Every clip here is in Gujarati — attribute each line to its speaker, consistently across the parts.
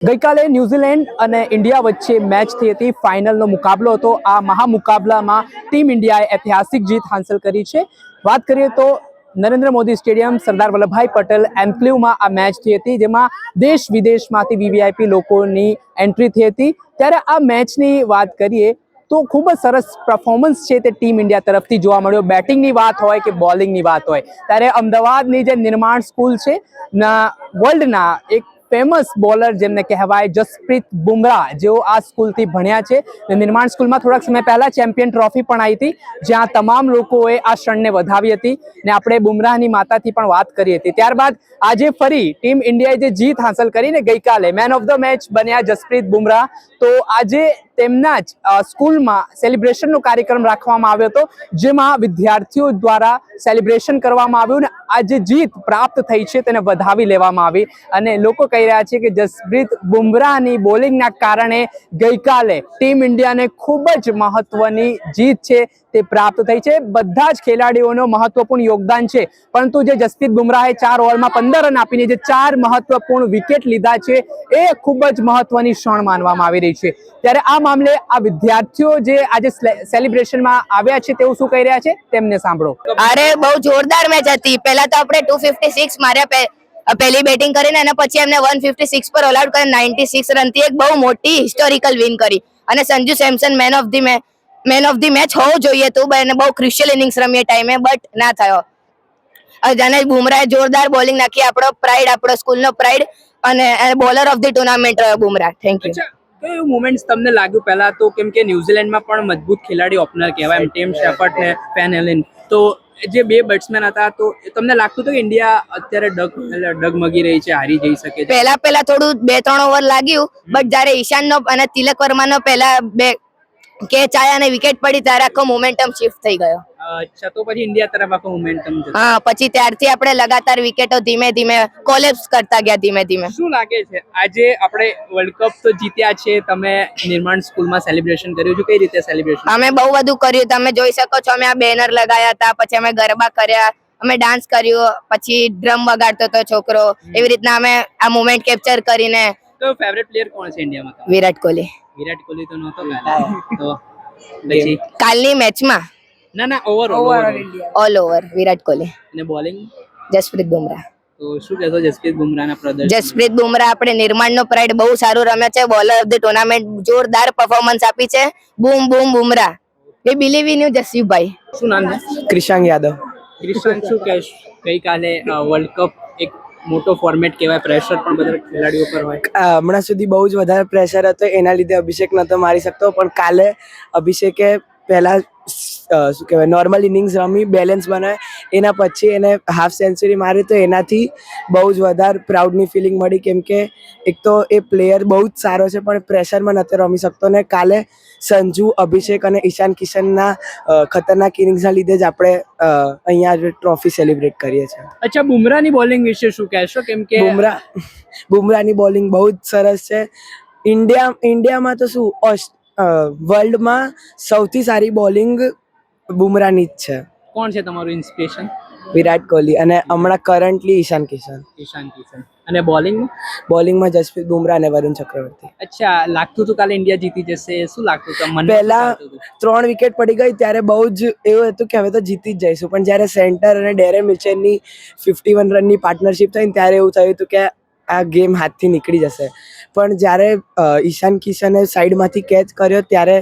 Speaker 1: ગઈકાલે ન્યૂઝીલેન્ડ અને ઇન્ડિયા વચ્ચે મેચ થઈ હતી. ફાઇનલનો મુકાબલો હતો. આ મહામુકાબલામાં ટીમ ઇન્ડિયાએ ઐતિહાસિક જીત હાંસલ કરી છે. વાત કરીએ તો નરેન્દ્ર મોદી સ્ટેડિયમ સરદાર વલ્લભભાઈ પટેલ એન્ક્લેવમાં આ મેચ થઈ હતી, જેમાં દેશ વિદેશમાંથી વીવીઆઈપી લોકોની એન્ટ્રી થઈ હતી. ત્યારે આ મેચની વાત કરીએ તો ખૂબ જ સરસ પરફોર્મન્સ છે તે ટીમ ઇન્ડિયા તરફથી જોવા મળ્યો. બેટિંગની વાત હોય કે બોલિંગની વાત હોય, ત્યારે અમદાવાદની જે નિર્માણ સ્કૂલ છે વર્લ્ડના એક ફેમસ બોલર જેમને કહેવાય જસપ્રીત બુમરાહ, જેઓ આ સ્કૂલથી ભણ્યા છે. નિર્માણ સ્કૂલમાં થોડાક સમય પહેલા ચેમ્પિયન ટ્રોફી પણ આવી હતી, જ્યાં તમામ લોકોએ આ ક્ષણને વધાવી હતી ને આપણે બુમરાહની માતાથી પણ વાત કરી હતી. ત્યારબાદ આજે ફરી ટીમ ઇન્ડિયાએ જે જીત હાંસલ કરીને ગઈકાલે મેન ઓફ ધ મેચ બન્યા જસપ્રીત બુમરાહ, તો આજે તેમના જ સ્કૂલમાં સેલિબ્રેશનનો કાર્યક્રમ રાખવામાં આવ્યો હતો, જેમાં વિદ્યાર્થીઓ દ્વારા સેલિબ્રેશન કરવામાં આવ્યું ને આ જે જીત પ્રાપ્ત થઈ છે તેને વધાવી લેવામાં આવી. અને લોકો કહી રહ્યા છે કે જસપ્રીત બુમરાહની બોલિંગના કારણે ગઈકાલે ટીમ ઇન્ડિયાને ખૂબ જ મહત્વની જીત છે તે પ્રાપ્ત થઈ છે. બધા જ ખેલાડીઓનો મહત્વપૂર્ણ યોગદાન છે, પરંતુ જે જસપ્રીત બુમરાહે 4 ઓવરમાં 15 રન આપીને જે 4 મહત્વપૂર્ણ વિકેટ લીધા છે એ ખૂબ જ મહત્વની ક્ષણ માનવામાં આવી રહી છે. ત્યારે આ મામલે આ વિદ્યાર્થીઓ જે આજે સેલિબ્રેશનમાં આવ્યા છે તેઓ શું કહી રહ્યા છે તેમને સાંભળો.
Speaker 2: અરે બહુ જોરદાર મેચ હતી. પહેલા તો આપણે 256 માર્યા પહેલી બેટિંગ કરીને, અને પછી એમને 156 પર ઓલ આઉટ કરીને 96 રનથી એક બહુ મોટી હિસ્ટોરિકલ વિન કરી. અને Sanju Samson man of the match હોવો જોઈએ તો એને બહુ ક્રુશિયલ ઇનિંગ્સ રમી ટાઈમે, બટ ના થયો. અને બુમરાહે જોરદાર બોલિંગ નાખી. આપણો પ્રાઇડ, આપણો સ્કૂલનો પ્રાઇડ, અને બોલર ઓફ ધી ટુર્નામેન્ટ રહ્યો બુમરાહ. Thank you.
Speaker 1: કયું મોમેન્ટ્સ તમને લાગ્યું પહેલા તો, કેમ કે ન્યુઝીલેન્ડમાં પણ મજબૂત ખેલાડી ઓપનર કહેવાય ટીમ શેફર્ડ ને ફેન હેલિન, તો જે બે બેટ્સમેન હતા, તો તમને લાગતું હતું કે ઇન્ડિયા અત્યારે ડગમગી રહી છે, હારી જઈ શકે છે?
Speaker 2: પહેલા થોડું 2-3 ઓવર લાગ્યું, બટ જ્યારે ઈશાનનો અને તિલક વર્માનો પહેલા બે કેચ આયા અને વિકેટ પડી ત્યારે આખો મોમેન્ટમ શિફ્ટ થઈ ગયો.
Speaker 1: અચ્છા, તો પછી ઇન્ડિયા તરફ આખો મોમેન્ટમ જતો.
Speaker 2: હા, પછી ત્યારથી આપણે લગાતાર વિકેટો ધીમે ધીમે કોલેપ્સ કરતા ગયા ધીમે ધીમે.
Speaker 1: શું લાગે છે આજે આપણે વર્લ્ડ કપ તો જીત્યા છે, તમે નિર્માણ સ્કૂલમાં સેલિબ્રેશન કર્યું છે, કઈ રીતે સેલિબ્રેશન?
Speaker 2: અમે બહુ બધું કર્યું, તમે જોઈ શકો છો. અમે આ બેનર લગાયા હતા, પછી અમે ગરબા કર્યા, અમે ડાન્સ કર્યું, પછી ડ્રમ વગાડતો હતો છોકરો. એવી રીતના અમે આ મોમેન્ટ કેપ્ચર કરીને.
Speaker 1: તો ફેવરેટ પ્લેયર કોણ છે ઇન્ડિયામાં?
Speaker 2: વિરાટ કોહલી.
Speaker 1: વિરાટ કોહલી તો નહોતો તો પછી
Speaker 2: કાલની મેચમાં
Speaker 1: ના ઓલ
Speaker 2: ઓવર વિરાટ કોહલી
Speaker 1: અને બોલિંગ
Speaker 2: જસપ્રીત બુમરાહ.
Speaker 1: તો શું કહેશો જસપ્રીત બુમરાહના પ્રદર્શન?
Speaker 2: જસપ્રીત બુમરાહ આપણે નિર્માણનો પ્રાઇડ, બહુ સારું રમે છે. બોલર ઓફ ધ ટુર્નામેન્ટ, જોરદાર પરફોર્મન્સ આપી છે. Boom boom Bumrah. We believe in you જસયુભાઈ.
Speaker 1: શું નામ છે?
Speaker 3: ક્રિશાંક યાદવ.
Speaker 1: ક્રિશાંક, શું કહેશ ગઈકાલે વર્લ્ડ કપ એક મોટો ફોર્મેટ કહેવાય, પ્રેશર પણ બધા ખેલાડીઓ પર હોય.
Speaker 3: હમણાં સુધી બહુ જ વધારે પ્રેશર હતો, એના લીધે અભિષેક નહોતો મારી શકતો, પણ કાલે અભિષેકે પહેલા શું કહેવાય નોર્મલ ઇનિંગ્સ રમી, બેલેન્સ બનાવે, એના પછી એને હાફ સેન્ચુરી મારી, તો એનાથી બહુ જ વધારે પ્રાઉડની ફિલિંગ મળી. કેમ કે એક તો એ પ્લેયર બહુ જ સારો છે, પણ પ્રેશરમાં નહોતો રમી શકતો. ને કાલે સંજુ, અભિષેક અને ઈશાન કિશનના ખતરનાક ઇનિંગ્સના લીધે જ આપણે અહીંયા ટ્રોફી સેલિબ્રેટ કરીએ છીએ.
Speaker 1: અચ્છા, બુમરાહની બોલિંગ વિશે શું કહેશો? કેમ કે
Speaker 3: બુમરાહની બોલિંગ બહુ જ સરસ છે. ઇન્ડિયામાં તો શું વર્લ્ડમાં સૌથી સારી બોલિંગ બુમરાહની જ છે.
Speaker 1: કોણ છે તમારું ઇન્સ્પિરેશન?
Speaker 3: વિરાટ કોહલી, અને હમણાં કરન્ટલી ઈશાન કિશન.
Speaker 1: અને
Speaker 3: બોલિંગમાં જસપ્રીત બુમરાહ અને વરુણ ચક્રવર્તી.
Speaker 1: અચ્છા, લાગતું હતું કાલે ઇન્ડિયા જીતી જશે? શું લાગતું હતું મને?
Speaker 3: પહેલા 3 વિકેટ પડી ગઈ ત્યારે બહુ જ એવું હતું કે હવે તો જીતી જ જઈશું, પણ જ્યારે સેન્ટર અને ડેરેન મિચેલની 51 રનની પાર્ટનરશિપ થઈ ત્યારે એવું થયું હતું કે આ ગેમ હાથથી નીકળી જશે. પણ જ્યારે ઈશાન કિશને સાઈડમાંથી કેચ કર્યો ત્યારે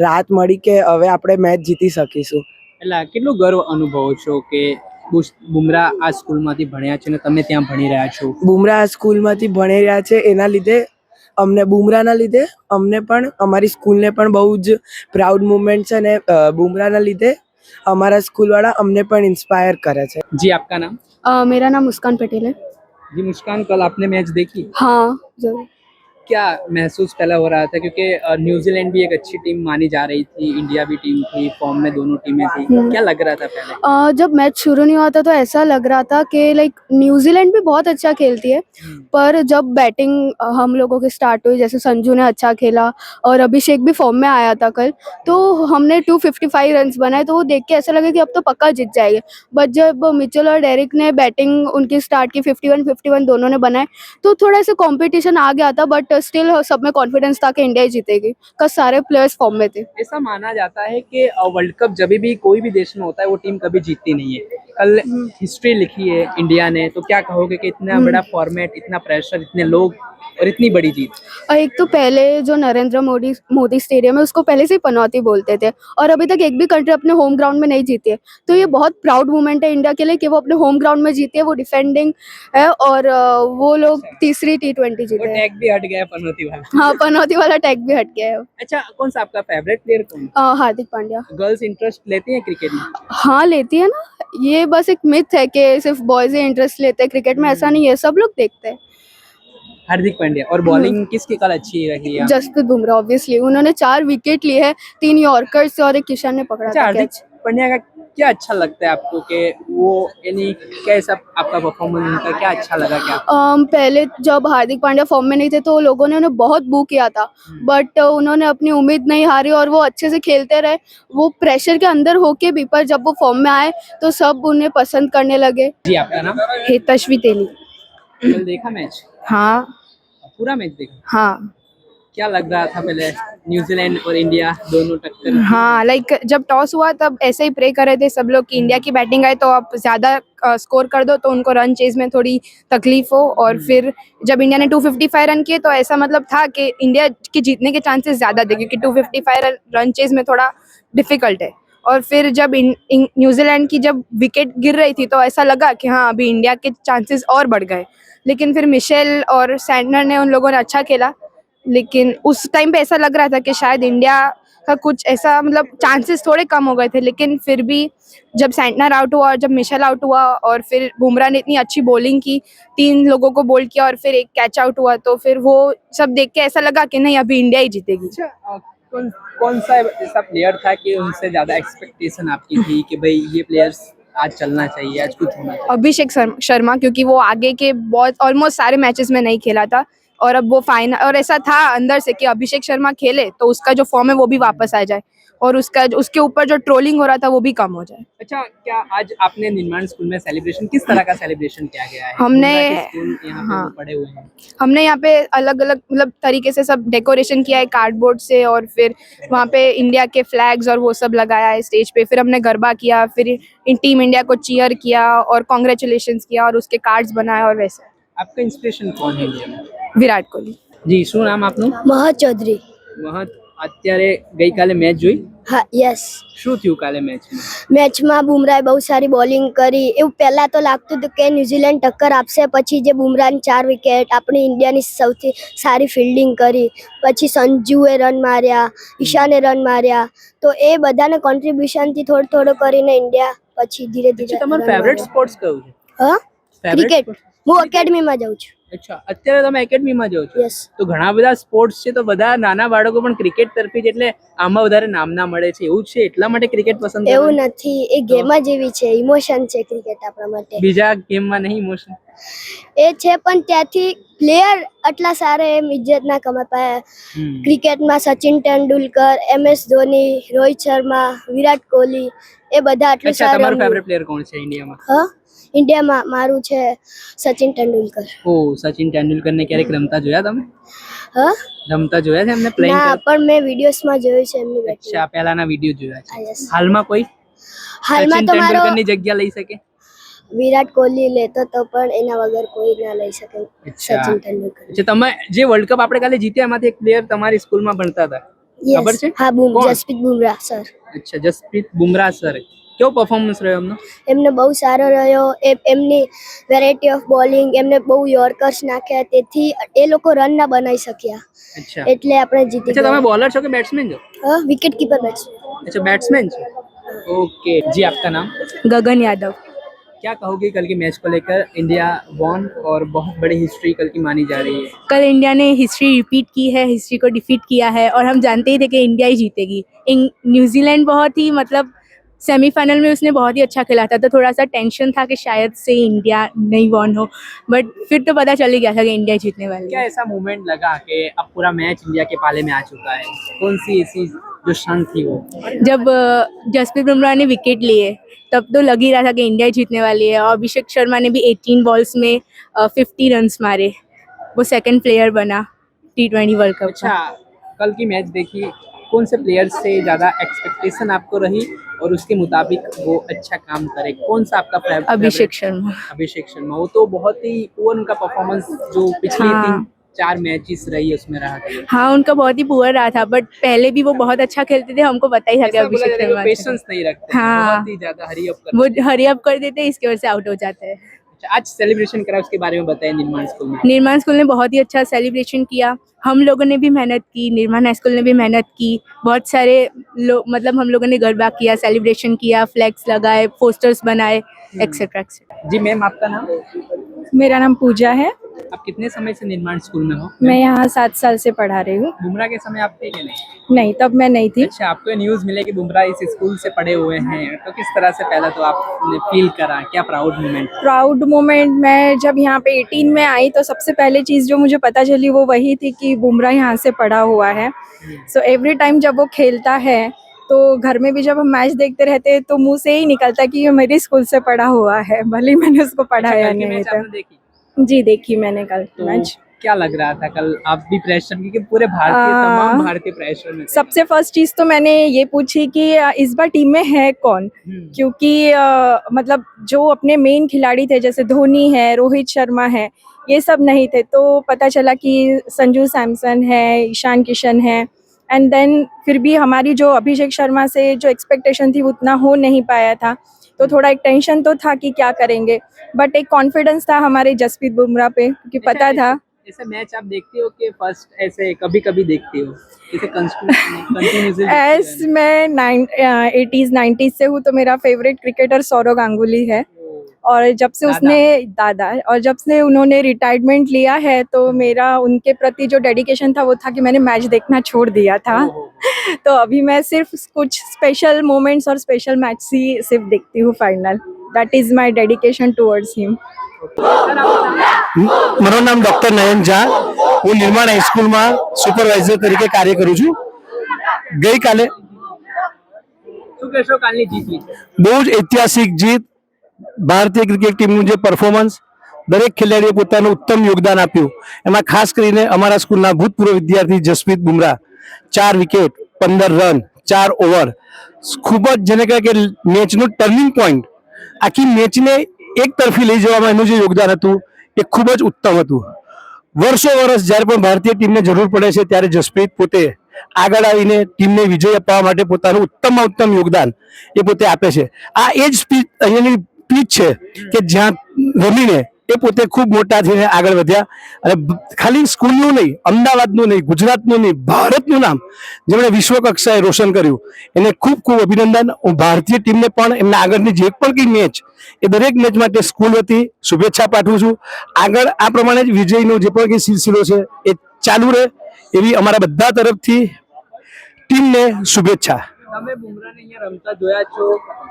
Speaker 3: રાહત મળી કે હવે આપણે મેચ જીતી શકીશું.
Speaker 1: એટલે કેટલું ગર્વ અનુભવો છો કે બુમરાહ આ સ્કૂલમાંથી ભણ્યા છે ને તમે ત્યાં ભણી રહ્યા છો?
Speaker 3: બુમરાહ આ સ્કૂલમાંથી ભણી રહ્યા છે, એના લીધે અમને, બુમરાહના લીધે અમને પણ, અમારી સ્કૂલને પણ બહુ જ પ્રાઉડ મુમેન્ટ છે. અને બુમરાહના લીધે અમારા સ્કૂલવાળા અમને પણ इंस्पायर કરે છે.
Speaker 1: जी, आपका नाम?
Speaker 4: मेरा नाम मुस्कान पटेल है।
Speaker 1: जी मुस्कान, कल आपने मैच देखी?
Speaker 4: हाँ जरूर।
Speaker 1: क्या महसूस पहला हो रहा था, क्योंकि न्यूजीलैंड भी एक अच्छी टीम मानी जा रही थी, इंडिया भी टीम थी, फॉर्म में दोनों टीमें थी, क्या लग रहा था पहले?
Speaker 4: जब मैच शुरू नहीं हुआ था तो ऐसा लग रहा था कि लाइक न्यूजीलैंड भी बहुत अच्छा खेलती है, पर जब बैटिंग हम लोगों की स्टार्ट हुई, जैसे संजू ने अच्छा खेला और अभिषेक भी फॉर्म में आया था कल, तो हमने 255 रन बनाए, तो वो देख के ऐसा लगा कि अब तो पक्का जीत जाएंगे। बट जब मिचेल और डेरिक ने बैटिंग उनकी स्टार्ट की, 51 दोनों ने बनाए, तो थोड़ा सा कॉम्पिटिशन आ गया था। बट स्टिल सब में कॉन्फिडेंस था कि इंडिया ही जीतेगी, बिकॉज सारे प्लेयर्स फॉर्म में थे।
Speaker 1: ऐसा माना जाता है कि वर्ल्ड कप जब भी कोई भी देश में होता है वो टीम कभी जीतती नहीं है। कल हिस्ट्री लिखी है इंडिया ने, तो क्या कहोगे कि इतना बड़ा फॉर्मेट, इतना प्रेशर, इतने लोग और इतनी बड़ी जीत?
Speaker 4: और एक तो पहले जो नरेंद्र मोदी स्टेडियम है उसको पहले से ही पनौती बोलते थे, और अभी तक एक भी कंट्री अपने होम ग्राउंड में नहीं जीती है। तो ये बहुत प्राउड मोमेंट है इंडिया के लिए कि वो अपने होम ग्राउंड में जीती है, वो डिफेंडिंग है, और वो लोग तीसरी T20
Speaker 1: वो
Speaker 4: जीते हैं।
Speaker 1: टैग भी हट गया पनौती वाला।
Speaker 4: हाँ, पनौती वाला टैग भी हट गया है।
Speaker 1: अच्छा, कौन सा आपका फेवरेट प्लेयर कौन?
Speaker 4: हार्दिक पांड्या।
Speaker 1: गर्ल्स इंटरेस्ट लेती हैं क्रिकेट में?
Speaker 4: हाँ, लेती है ना। ये बस एक मिथ है कि सिर्फ बॉयज ही इंटरेस्ट लेते हैं क्रिकेट में, ऐसा नहीं है, सब लोग देखते हैं।
Speaker 1: हार्दिक पांड्या। और बॉलिंग किसकी कल अच्छी लगी है?
Speaker 4: जसप्रीत बुमराह, ऑब्वियसली उन्होंने 4 विकेट लिए हैं, 3 यॉर्कर्स और एक किशन ने पकड़ा
Speaker 1: अच्छा,
Speaker 4: था
Speaker 1: हार्दिक
Speaker 4: कैच।
Speaker 1: पांड्या का क्या अच्छा लगता है आपको कि वो, यानी कैसा आपका परफॉर्मेंस उनका क्या अच्छा लगा क्या?
Speaker 4: पहले जब हार्दिक पांड्या फॉर्म में नहीं थे तो लोगों ने उन्हें बहुत बू किया था, बट उन्होंने अपनी उम्मीद नहीं हारी और वो अच्छे से खेलते रहे, वो प्रेशर के अंदर होके भी, पर जब वो फॉर्म में आए तो सब उन्हें पसंद करने लगे।
Speaker 1: जी, आपका नाम?
Speaker 4: हेतश्वी तेली।
Speaker 1: कल देखा मैच?
Speaker 4: हाँ
Speaker 1: पूरा मैच देखा?
Speaker 4: हाँ
Speaker 1: क्या लग रहा था पहले, न्यूजीलैंड और इंडिया दोनों टक्कर?
Speaker 5: हाँ, लाइक जब टॉस हुआ तब ऐसे ही प्रे कर रहे थे सब लोग कि इंडिया की बैटिंग आए तो आप ज़्यादा स्कोर कर दो तो उनको रन चेज में थोड़ी तकलीफ हो, और फिर जब इंडिया ने 255 रन किए तो ऐसा मतलब था कि इंडिया के जीतने के चांसेस ज़्यादा थे, क्योंकि 255 रन चेज में थोड़ा डिफिकल्ट है। और फिर जब न्यूजीलैंड की जब विकेट गिर रही थी तो ऐसा लगा कि हाँ, अभी इंडिया के चांसेस और बढ़ गए, लेकिन फिर मिशेल और सैंटनर ने, उन लोगों ने अच्छा खेला, लेकिन उस टाइम पे ऐसा लग रहा था कि शायद इंडिया का कुछ ऐसा मतलब चांसेस थोड़े कम हो गए थे, लेकिन फिर भी जब सैंटनर आउट हुआ और जब मिशेल आउट हुआ और फिर बुमराह ने इतनी अच्छी बॉलिंग की, 3 लोगों को बोल्ड किया और फिर एक कैच आउट हुआ, तो फिर वो सब देख के ऐसा लगा कि नहीं, अभी इंडिया ही जीतेगी।
Speaker 1: अच्छा, कौन कौन सा ऐसा प्लेयर था कि उनसे ज्यादा एक्सपेक्टेशन आपकी थी कि भाई ये प्लेयर्स आज चलना चाहिए, आज कुछ होना चाहिए?
Speaker 5: अभिषेक शर्मा, क्योंकि वो आगे के बहुत ऑलमोस्ट सारे मैचेस में नहीं खेला था, और अब वो फाइनल, और ऐसा था अंदर से कि अभिषेक शर्मा खेले तो उसका जो फॉर्म है वो भी वापस आ जाए, और उसके ऊपर जो ट्रोलिंग हो रहा था वो भी कम हो जाए।
Speaker 1: अच्छा, क्या आज आपने निर्माण स्कूल में सेलिब्रेशन, किस तरह का सेलिब्रेशन किया गया है?
Speaker 5: हमने-
Speaker 1: बुमराह के स्कूल यहाँ पे
Speaker 5: हाँ।
Speaker 1: वो पड़े हुए हैं।
Speaker 5: हमने यहाँ पे अलग अलग मतलब तरीके से सब डेकोरेशन किया है कार्डबोर्ड से, और फिर वहाँ पे इंडिया के फ्लैग्स और वो सब लगाया है स्टेज पे, फिर हमने गरबा किया, फिर टीम इंडिया को चीयर किया और कॉन्ग्रेचुलेशंस किया और उसके कार्ड्स बनाए, और वैसे।
Speaker 1: आपका इंस्पिरेशन कौन है इंडिया में?
Speaker 5: વિરાટ કોહલી।
Speaker 1: જી, શું નામ આપનું?
Speaker 6: મહત ચૌધરી.
Speaker 1: મહત, અત્યારે ગઈકાલે મેચ જોઈ?
Speaker 6: હા, યસ.
Speaker 1: શું થયું કાલે મેચમાં?
Speaker 6: મેચમાં બુમરાહે બહુ સારી બોલિંગ કરી. એવું પહેલાં તો લાગતું હતું કે ન્યૂઝીલેન્ડ ટક્કર આપશે, પછી જે બુમરાહની 4 વિકેટ, આપણી ઇન્ડિયાની સૌથી સારી ફિલ્ડિંગ કરી, પછી સંજુએ રન માર્યા, ઈશાને રન માર્યા, તો એ બધાને કોન્ટ્રીબ્યુશનથી થોડું થોડું કરીને ઇન્ડિયા પછી ધીરે ધીરે
Speaker 1: તમારું
Speaker 6: run
Speaker 1: ફેવરેટ
Speaker 6: માર્યા.
Speaker 1: સ્પોર્ટ્સ કયું છે?
Speaker 6: હા,
Speaker 1: Favorite
Speaker 6: ક્રિકેટ.
Speaker 1: sport?
Speaker 6: હું એકેડમીમાં જાઉં છું.
Speaker 1: અચ્છા, અત્યારે તમે એકેડમીમાં જાઓ છો?
Speaker 6: યસ.
Speaker 1: તો ઘણા બધા સ્પોર્ટ્સ છે, તો બધા નાના બાળકો પણ ક્રિકેટ તરફી જ, એટલે આમાં વધારે નામના મળે છે, એવું છે એટલા માટે ક્રિકેટ પસંદ કરો
Speaker 6: એવું
Speaker 1: છો?
Speaker 6: નથી, એ ગેમ જ એવી છે, ઇમોશન છે ક્રિકેટ આપણા માટે.
Speaker 1: બીજા ગેમમાં નહીં ઇમોશન?
Speaker 6: એ છે, પણ ત્યાંથી પ્લેયર આટલા સારા એમ ઇજ્જત ના કમાતા. ક્રિકેટમાં સચિન તેંડુલકર, MS ધોની, રોહિત શર્મા, વિરાટ કોહલી, એ બધા આટલું
Speaker 1: અચ્છા,
Speaker 6: સારું
Speaker 1: તમારું
Speaker 6: રમ્યું.
Speaker 1: ફેવરેટ પ્લેયર કોણ છે ઇન્ડિયામાં?
Speaker 6: હા, ઇન્ડિયામાં મારું છે સચિન તેંડુલકર.
Speaker 1: ઓ, સચિન તેંડુલકરને ક્યારેક રમતા જોયા તમે?
Speaker 6: હા,
Speaker 1: રમતા જોયા છે એમને પ્લેઇંગ?
Speaker 6: ના, પણ મેં વિડીયોઝમાં જોયું છે એમની બેટિંગ.
Speaker 1: અચ્છા, પહેલાના વિડીયો જોયા છે.
Speaker 6: હા, yes.
Speaker 1: હાલમાં કોઈ
Speaker 6: હાલમાં
Speaker 1: સચિન
Speaker 6: તો મારો
Speaker 1: તેંડુલકરની જગ્યા લઈ શકે?
Speaker 6: વિરાટ કોહલી લેતો તો, પણ એના વગર કોઈ ના લઈ શકે
Speaker 1: અચ્છા.
Speaker 6: સચિન તેંડુલકર.
Speaker 1: અચ્છા, તમે જે વર્લ્ડ કપ આપણે કાલે જીત્યા એમાંથી એક પ્લેયર તમારી સ્કૂલમાં ભણતા હતા, ખબર
Speaker 6: યસ.
Speaker 1: છે?
Speaker 6: હા,
Speaker 1: કોણ?
Speaker 6: જસપ્રીત બુમરાહ સર.
Speaker 1: અચ્છા, જસપ્રીત બુમરાહ સર. કેવો પરફોર્મન્સ રહ્યો એમનો?
Speaker 6: એમને બહુ સારો રહ્યો. એમની વેરાયટી ઓફ બોલિંગ, એમને બહુ યોર્કર્સ નાખ્યા, તેથી એ લોકો રન ના બનાવી શક્યા,
Speaker 1: અચ્છા.
Speaker 6: એટલે આપણે જીતી
Speaker 1: अच्छा, તમે
Speaker 6: ગયા.
Speaker 1: बॉलर છો કે बैट्समैन છો?
Speaker 6: હા, વિકેટ કીપર બેટ્સમેન.
Speaker 1: अच्छा, बैट्समैन છો. ओके जी, आपका नाम?
Speaker 5: गगन यादव।
Speaker 1: क्या कहोगे कल की मैच को लेकर? इंडिया वॉन और बहुत बड़ी हिस्ट्री कल की मानी जा रही है।
Speaker 5: कल इंडिया ने हिस्ट्री रिपीट की है, हिस्ट्री को डिफीट किया है, और हम जानते ही थे कि इंडिया ही जीतेगी। न्यूजीलैंड बहुत ही मतलब सेमीफाइनल में उसने बहुत ही अच्छा खेला था, तो थोड़ा सा टेंशन था कि शायद से इंडिया नहीं वॉन हो, बट फिर तो पता चल ही गया था कि इंडिया जीतने वाली
Speaker 1: क्या
Speaker 5: है।
Speaker 1: ऐसा मोमेंट लगा कि अब पूरा मैच इंडिया के पाले में आ चुका है? कौन सी ऐसी जो क्षण थी वो?
Speaker 5: जब जसप्रीत बुमराह ने विकेट लिए तब तो लग ही रहा था कि इंडिया जीतने वाली है, और अभिषेक शर्मा ने भी 18 बॉल्स में 50 रन्स मारे, वो सेकंड प्लेयर बना,
Speaker 7: T20 वर्ल्ड कप
Speaker 1: अच्छा,
Speaker 7: का।
Speaker 1: कल की मैच देखी, कौन से प्लेयर से ज़्यादा एक्सपेक्टेशन आपको रही और उसके मुताबिक वो अच्छा काम करे? कौन सा आपका
Speaker 7: अभिषेक शर्मा।
Speaker 1: अभिषेक शर्मा, वो तो बहुत ही पुअर उनका परफॉर्मेंस जो पिछली
Speaker 7: हाँ।
Speaker 1: 3-4 मैचेस रही है उसमें रहा था।
Speaker 7: हाँ, उनका बहुत ही पुअर रहा था, बट पहले भी वो बहुत अच्छा खेलते थे, हमको पता ही था कि
Speaker 1: ऐसा बोला
Speaker 7: अभिषेक
Speaker 1: जाता है कि वो
Speaker 7: शर्मा अच्छा
Speaker 1: पेशेंस नहीं रखते हैं,
Speaker 7: हाँ।
Speaker 1: बहुत ही ज्यादा हरी अप करते
Speaker 7: वो हरी अप कर देते हैं, इसकी वजह से आउट हो जाते हैं।
Speaker 1: हैं। अच्छा, आज सेलिब्रेशन करा, उसके बारे में बताएं निर्माण स्कूल में।
Speaker 7: निर्माण स्कूल ने बहुत ही अच्छा सेलिब्रेशन किया। हम लोगों ने भी मेहनत की, निर्माण हाई स्कूल ने भी मेहनत की। बहुत सारे लोग, मतलब हम लोगों ने गरबा किया, सेलिब्रेशन किया, फ्लैग्स लगाए, पोस्टर्स बनाए, एक्सेट्रा एक्सेट्रा।
Speaker 1: जी मैम, आपका नाम?
Speaker 7: मेरा नाम पूजा है।
Speaker 1: आप कितने समय से निर्माण स्कूल में हो?
Speaker 7: मैं यहाँ 7 साल से पढ़ा रही हूँ।
Speaker 1: बुमराह के समय आप थे कि नहीं?
Speaker 7: नहीं, तब मैं नहीं थी।
Speaker 1: अच्छा, आपको न्यूज़ मिले कि बुमराह इस स्कूल से पढ़े हुए हैं, तो किस तरह से पहला तो आपने फील करा, क्या प्राउड मोमेंट?
Speaker 7: प्राउड मोमेंट, मैं जब यहाँ पे 18 में आई तो सबसे पहले चीज़ जो मुझे पता चली वो वही थी कि बुमराह यहाँ से पढ़ा हुआ है। सो एवरी टाइम जब वो खेलता है तो घर में भी जब हम मैच देखते रहते हैं तो मुंह से ही निकलता है कि ये मेरे स्कूल से पढ़ा हुआ है, भले ही मैंने उसको पढ़ाया
Speaker 1: कल की
Speaker 7: नहीं
Speaker 1: मैच
Speaker 7: था।
Speaker 1: आपने देखी?
Speaker 7: जी, देखी मैंने कल
Speaker 1: तो
Speaker 7: मैच।
Speaker 1: क्या लग रहा था कल? आप भी प्रेशर, क्योंकि पूरे भारतीय, तमाम भारतीय प्रेशर में थे।
Speaker 7: सबसे फर्स्ट चीज़ तो मैंने ये पूछी कि इस बार टीम में है कौन, क्योंकि मतलब जो अपने मेन खिलाड़ी थे जैसे धोनी है, रोहित शर्मा है, ये सब नहीं थे। तो पता चला कि संजू सैमसन है, ईशान किशन है, एंड देन फिर भी हमारी जो अभिषेक शर्मा से जो एक्सपेक्टेशन थी उतना हो नहीं पाया था। तो थोड़ा एक टेंशन तो था कि क्या करेंगे, बट एक कॉन्फिडेंस था हमारे जसप्रीत बुमराह पे, क्योंकि पता था।
Speaker 1: ऐसे मैच आप देखते हो कि फर्स्ट ऐसे कभी कभी देखते हो, जैसे कंटिन्यूसली?
Speaker 7: एस मैं 80s 90s से हूँ, तो मेरा फेवरेट क्रिकेटर सौरव गांगुली है। और जब से उसने दादा और जब से उन्होंने रिटायरमेंट लिया है तो मेरा उनके प्रति जो डेडिकेशन था वो था कि मैंने मैच देखना छोड़ दिया था। तो अभी मैं सिर्फ कुछ स्पेशल मोमेंट्स और स्पेशल मैच ही सिर्फ देखती हूँ final. That is my dedication towards him.
Speaker 8: મારું નામ ડોક્ટર નયન ઝા, હું નિર્માણ હાઈસ્કૂલમાં સુપરવાઇઝર તરીકે કાર્ય કરું છું. ગઈકાલે
Speaker 1: શું કહેશો કાલની જીત વિશે?
Speaker 8: બહુ જ ઐતિહાસિક જીત. ભારતીય ક્રિકેટ ટીમનું જે પરફોર્મન્સ, દરેક ખેલાડીએ પોતાનું ઉત્તમ યોગદાન આપ્યું. એમાં ખાસ કરીને અમારા સ્કૂલના ભૂતપૂર્વ વિદ્યાર્થી Jasprit Bumrah 4 wicket, 15 run, 4 over, ખૂબ જ જેને કહેવાય કે મેચનું ટર્નિંગ પોઈન્ટ, આખી મેચને એક તરફી લઈ જવામાં એનું જે યોગદાન હતું એ ખૂબ જ ઉત્તમ હતું. વર્ષો વર્ષ જ્યારે પણ ભારતીય ટીમને જરૂર પડે છે ત્યારે જસપ્રીત પોતે આગળ આવીને ટીમને વિજય અપાવવા માટે પોતાનું ઉત્તમમાં ઉત્તમ યોગદાન એ પોતે આપે છે. આ એ જ અહીંયાની પીચ છે કે જ્યાં રમીને એ પોતે ખૂબ મોટા થઈને આગળ વધ્યા. અને ખાલી સ્કૂલનું નહીં, અમદાવાદનું નહીં, ગુજરાતનું નહીં, ભારતનું નામ જેમણે વિશ્વ કક્ષાએ રોશન કર્યું, એને ખૂબ ખૂબ અભિનંદન. હું ભારતીય ટીમને પણ એમના આગળની જે પણ કંઈ મેચ, એ દરેક મેચ માટે સ્કૂલ વતી શુભેચ્છા પાઠવું છું. આગળ આ પ્રમાણે જ વિજયનો જે પણ કંઈ સિલસિલો છે એ ચાલુ રહે એવી અમારા બધા તરફથી ટીમને શુભેચ્છા.
Speaker 1: તમે બુમરાહને અહીંયા રમતા જોયા છો,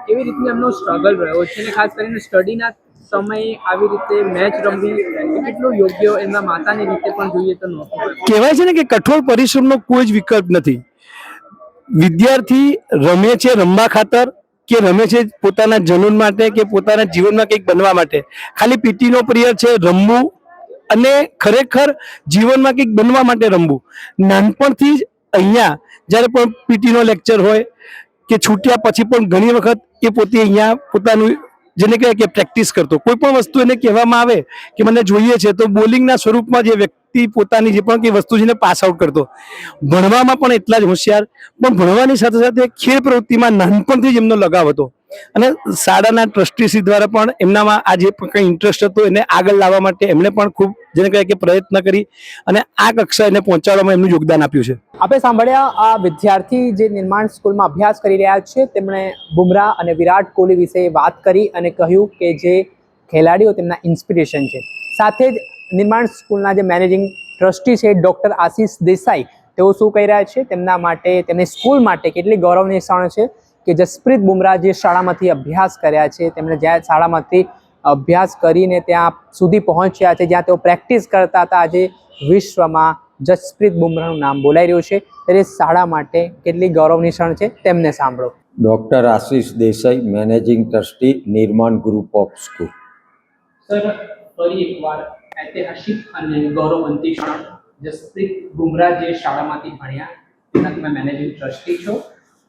Speaker 1: કેવી રીતનું એમનો સ્ટ્રગલ રહ્યો છે, અને ખાસ કરીને સ્ટડીના સમયે આવી રીતે મેચ રમવી એ કેટલું યોગ્ય, એમના માતાની રીતે પણ જોઈએ તો નહોતું.
Speaker 8: કહેવાય છે ને કે કઠોર પરિશ્રમનો કોઈ જ વિકલ્પ નથી. વિદ્યાર્થી રમે છે રમવા ખાતર, કે રમે છે પોતાના જનૂન માટે, કે પોતાના જીવનમાં કંઈક બનવા માટે. ખાલી પીટીનો પિરિયડ છે રમવું, અને ખરેખર જીવનમાં કંઈક બનવા માટે રમવું. નાનપણથી જ અહીંયા જ્યારે પણ પીટીનો લેક્ચર હોય કે છૂટ્યા પછી પણ ઘણી વખત એ પોતે અહીંયા પોતાનું જેને કહેવાય કે પ્રેક્ટિસ કરતો. કોઈ પણ વસ્તુ એને કહેવામાં આવે કે મને જોઈએ છે તો બોલિંગના સ્વરૂપમાં જે વ્યક્તિ પોતાની જે પણ કંઈ વસ્તુ છે એને પાસ આઉટ કરતો. ભણવામાં પણ એટલા જ હોશિયાર, પણ ભણવાની સાથે સાથે ખેલ પ્રવૃત્તિમાં નાનપણથી જ એમનો લગાવ હતો. અને શાળાના ટ્રસ્ટીશ્રી દ્વારા પણ એમનામાં આ જે કંઈ ઇન્ટરેસ્ટ હતો એને આગળ લાવવા માટે એમણે પણ ખૂબ જેને કહેવાય કે પ્રયત્ન કરી અને આ કક્ષા એને પહોંચાડવામાં એમનું યોગદાન આપ્યું છે.
Speaker 1: આપણે સાંભળ્યા આ વિદ્યાર્થી જે નિર્માણ સ્કૂલમાં અભ્યાસ કરી રહ્યા છે, તેમણે બુમરાહ અને વિરાટ કોહલી વિશે વાત કરી અને કહ્યું કે જે ખેલાડીઓ તેમના ઇન્સ્પિરેશન છે. સાથે જ નિર્માણ સ્કૂલના જે મેનેજિંગ ટ્રસ્ટી છે ડૉક્ટર આશીષ દેસાઈ, તેઓ શું કહી રહ્યા છે, તેમના માટે, તેમની સ્કૂલ માટે કેટલી ગૌરવની ક્ષણ છે કે જસપ્રીત બુમરાહ જે શાળામાંથી અભ્યાસ કર્યા છે, તેમણે જ્યાં શાળામાંથી અભ્યાસ કરીને ત્યાં સુધી પહોંચ્યા છે જ્યાં તેઓ પ્રેક્ટિસ કરતા હતા, આજે વિશ્વમાં જસપ્રીત બુમરાહનું નામ બોલાઈ રહ્યું છે, ત્યારે શાળા માટે કેટલી ગૌરવની ક્ષણ છે તેમને સાંભળો.
Speaker 9: ડૉક્ટર આશીષ દેસાઈ, મેનેજિંગ ટ્રસ્ટી, નિર્માણ ગ્રુપ ઓફ સ્કૂલ.
Speaker 1: સર, ફરી એકવાર ઐતિહાસિક અને ગૌરવવંતી ક્ષણ જસપ્રીત બુમરાહ જે શાળામાંથી ભણ્યા તેના તમે મેનેજિંગ ટ્રસ્ટી છો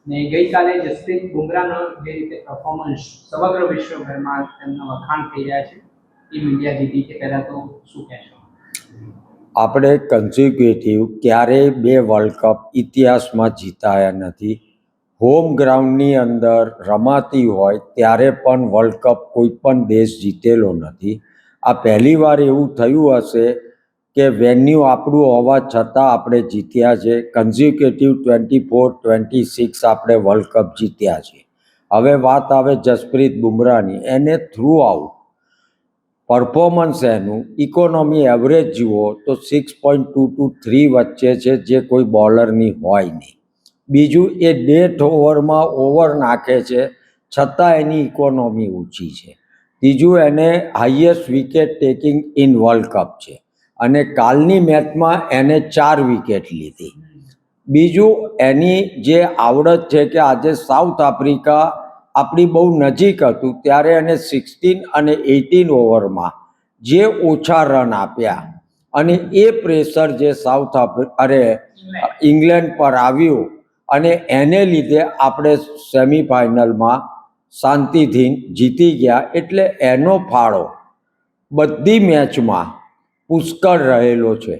Speaker 1: ને ગઈકાલે જસપ્રીત બુમરાહનો જે રીતે પરફોર્મન્સ સમગ્ર વિશ્વભરમાં તેમના વખાણ થઈ રહ્યા છે, ટીમ ઇન્ડિયા જીતી છે, પહેલાં તો શું કહેશો?
Speaker 9: આપણે કન્ઝિક્યુટિવ ક્યારેય 2 વર્લ્ડ કપ ઇતિહાસમાં જીતાયા નથી. હોમ ગ્રાઉન્ડની અંદર રમાતી હોય ત્યારે પણ વર્લ્ડ કપ કોઈ પણ દેશ જીતેલો નથી. આ પહેલી વાર એવું થયું હશે કે વેન્યુ આપણું હોવા છતાં આપણે જીત્યા છે. કન્ઝિક્યુટિવ 24-26 આપણે વર્લ્ડ કપ જીત્યા છે. હવે વાત આવે જસપ્રીત બુમરાહની. એને થ્રુ આઉટ પરફોર્મન્સ એનું ઇકોનોમી એવરેજ જુઓ તો 6.223 વચ્ચે છે, જે કોઈ બોલરની હોય નહીં. બીજું, એ ડેથ ઓવરમાં ઓવર નાખે છે છતાં એની ઇકોનોમી ઊંચી છે. ત્રીજું, એને highest wicket taking in world cup છે અને કાલની મેચમાં એને 4 વિકેટ લીધી. બીજું, એની જે આવડત છે કે આજે સાઉથ આફ્રિકા આપણી બહુ નજીક હતું ત્યારે એને 16 અને 18 ઓવરમાં જે ઓછા રન આપ્યા અને એ પ્રેશર જે ઇંગ્લેન્ડ પર આવ્યું અને એને લીધે આપણે સેમિફાઇનલમાં શાંતિથી જીતી ગયા. એટલે એનો ફાળો બધી મેચમાં પુષ્કળ રહેલો છે.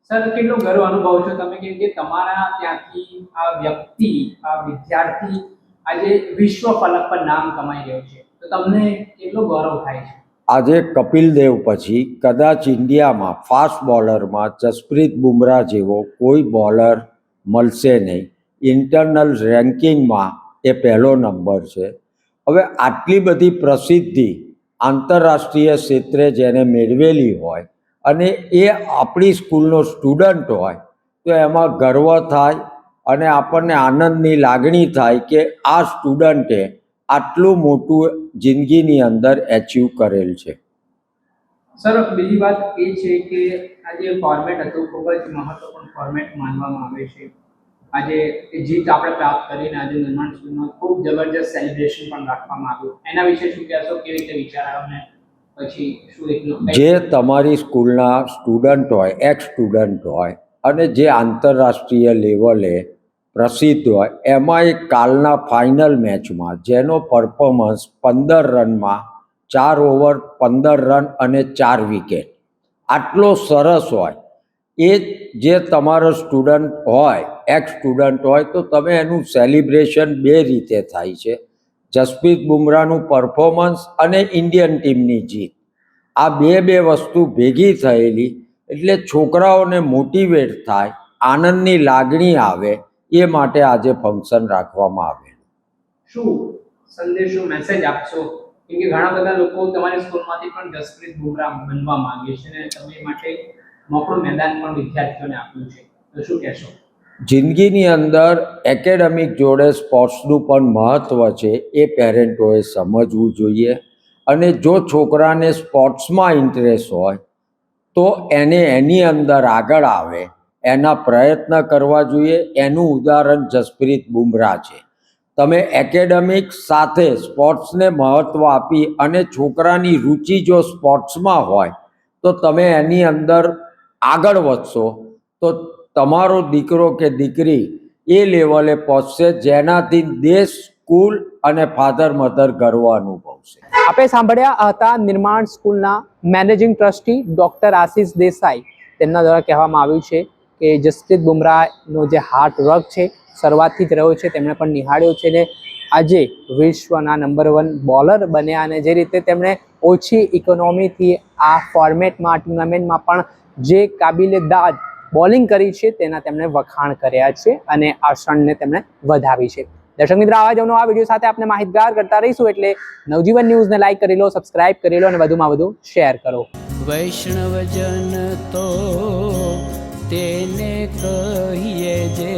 Speaker 1: સર, કેટલો ગર્વ અનુભવ છો તમે, કેમ કે તમારા ત્યાંથી આ વ્યક્તિ, આ વિદ્યાર્થી આજે વિશ્વ ફલક પર નામ કમાઈ રહ્યો છે, તો તમને કેટલો ગૌરવ થાય છે?
Speaker 9: આજે કપિલ દેવ પછી કદાચ ઇન્ડિયામાં ફાસ્ટ બોલરમાં જસપ્રીત બુમરાહ જેવો કોઈ બોલર મળશે નહીં. ઇન્ટરનલ રેન્કિંગમાં એ પહેલો નંબર છે. હવે આટલી બધી પ્રસિદ્ધિ આંતરરાષ્ટ્રીય ક્ષેત્રે જેને મેળવેલી હોય અને એ આપણી સ્કૂલનો સ્ટુડન્ટ હોય તો એમાં ગર્વ થાય અને આપણને આનંદની લાગણી થાય કે આ સ્ટુડન્ટે આટલું મોટું જિંદગીની અંદર એચીવ કરેલ છે.
Speaker 1: સર, બીજી વાત એ છે કે આજે ફોર્મેટ હતું ખૂબ જ મહત્વપૂર્ણ ફોર્મેટ માનવામાં આવે છે. આજે જીત આપણે પ્રાપ્ત કરીને આજે નિર્માણ સ્કૂલમાં ખૂબ જબરજસ્ત સેલિબ્રેશન પણ રાખવામાં આવ્યું. એના વિશે શું કહેશો? કેવી રીતે વિચાર આવ્યો ને પછી શું રીતનું?
Speaker 9: જે તમારી સ્કૂલના સ્ટુડન્ટ હોય, એક્સ સ્ટુડન્ટ હોય અને જે આંતરરાષ્ટ્રીય લેવલે પ્રસિદ્ધ હોય, એમાં એક કાલના ફાઇનલ મેચમાં જેનો પરફોર્મન્સ 15 રનમાં 4 ઓવર 15 રન અને 4 વિકેટ આટલો સરસ હોય, એ જે તમારો સ્ટુડન્ટ હોય, એક્સ સ્ટુડન્ટ હોય, તો તમે એનું સેલિબ્રેશન 2 રીતે થાય છે. જસપ્રીત બુમરાહનું પરફોર્મન્સ અને ઇન્ડિયન ટીમની જીત, આ બે વસ્તુ ભેગી થયેલી એટલે છોકરાઓને મોટિવેટ થાય, આનંદની લાગણી આવે, એ માટે આજે ફંક્શન રાખવામાં આવે.
Speaker 1: શું સંદેશો, મેસેજ આપશો? કેમ કે ઘણા બધા લોકો તમારી સ્કૂલમાંથી પણ જસપ્રીત બુમરાહ બનવા માંગે છે ને તમે માટે મોકળું મેદાન પણ વિદ્યાર્થીઓને આપ્યું છે, તો શું કહેશો?
Speaker 9: જિંદગીની અંદર એકેડેમિક જોડે સ્પોર્ટ્સનું પણ મહત્ત્વ છે, એ પેરેન્ટોએ સમજવું જોઈએ. અને જો છોકરાને સ્પોર્ટ્સમાં ઇન્ટરેસ્ટ હોય તો એને એની અંદર આગળ આવે, એના પ્રયત્ન કરવા જોઈએ. એનું ઉદાહરણ જસપ્રીત બુમરાહ છે. તમે એકેડેમિક સાથે સ્પોર્ટ્સને મહત્ત્વ આપી અને છોકરાની રુચિ જો સ્પોર્ટ્સમાં હોય તો તમે એની અંદર આગળ વધશો તો તમારો દીકરો કે દીકરી એ લેવલે પહોંચશે જેનાથી દેશ, સ્કૂલ અને ફાધર મધર ગર્વ અનુભવશે.
Speaker 1: આપણે સાંભળ્યા હતા નિર્માણ સ્કૂલના મેનેજિંગ ટ્રસ્ટી ડૉક્ટર આશીષ દેસાઈ. તેમના દ્વારા કહેવામાં આવ્યું છે કે જસપ્રીત બુમરાહનો જે હાર્ડ વર્ક છે શરૂઆતથી જ રહ્યો છે, તેમણે પણ નિહાળ્યો છે ને આજે વિશ્વના નંબર 1 બોલર બન્યા અને જે રીતે તેમણે ઓછી ઇકોનોમીથી આ ફોર્મેટમાં, આ ટુર્નામેન્ટમાં પણ જે કાબિલે-દાદ બોલિંગ કરી છે તેના તેમણે વખાણ કર્યા છે અને આ ક્ષણને તેમણે વધાવી છે. દર્શક મિત્ર, આવા જ આ વિડીયો સાથે આપણે માહિતગાર કરતા રહીશું, એટલે નવજીવન ન્યૂઝને લાઈક કરી લો, સબસ્ક્રાઇબ કરી લો અને વધુમાં વધુ શેર કરો.
Speaker 10: વૈષ્ણવજન તો તેને કહીએ જે